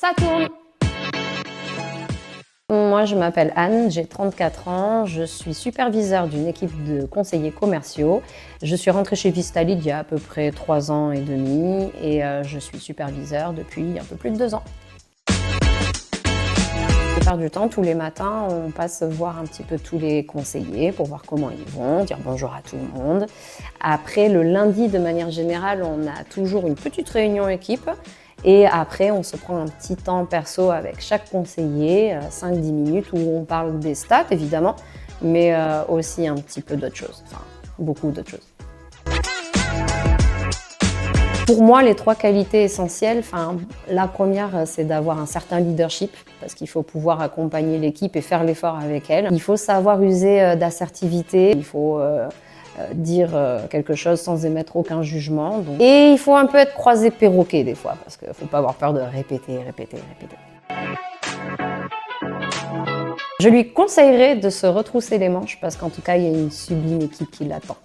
Ça tourne! Moi, je m'appelle Anne, j'ai 34 ans, je suis superviseure d'une équipe de conseillers commerciaux. Je suis rentrée chez Vistalid il y a à peu près 3 ans et demi et je suis superviseure depuis un peu plus de 2 ans. La plupart du temps, tous les matins, on passe voir un petit peu tous les conseillers pour voir comment ils vont, dire bonjour à tout le monde. Après, le lundi, de manière générale, on a toujours une petite réunion équipe. Et après, on se prend un petit temps perso avec chaque conseiller, 5-10 minutes, où on parle des stats, évidemment, mais aussi un petit peu d'autres choses, enfin, beaucoup d'autres choses. Pour moi, les 3 qualités essentielles, la première, c'est d'avoir un certain leadership, parce qu'il faut pouvoir accompagner l'équipe et faire l'effort avec elle. Il faut savoir user d'assertivité, il faut dire quelque chose sans émettre aucun jugement. Et il faut un peu être croisé perroquet des fois, parce qu'il ne faut pas avoir peur de répéter. Je lui conseillerais de se retrousser les manches, parce qu'en tout cas, il y a une sublime équipe qui l'attend.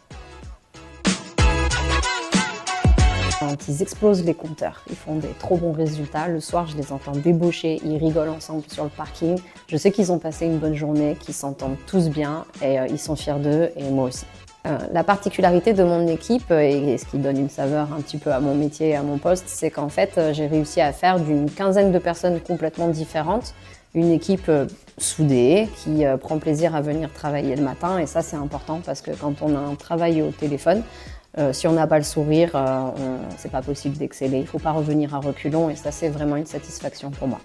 Quand ils explosent les compteurs, ils font des trop bons résultats. Le soir, je les entends débaucher, ils rigolent ensemble sur le parking. Je sais qu'ils ont passé une bonne journée, qu'ils s'entendent tous bien et ils sont fiers d'eux et moi aussi. La particularité de mon équipe, et ce qui donne une saveur un petit peu à mon métier et à mon poste, c'est qu'en fait, j'ai réussi à faire d'une quinzaine de personnes complètement différentes une équipe soudée qui prend plaisir à venir travailler le matin. Et ça, c'est important parce que quand on a un travail au téléphone, si on n'a pas le sourire, c'est pas possible d'exceller. Il ne faut pas revenir à reculons et ça, c'est vraiment une satisfaction pour moi.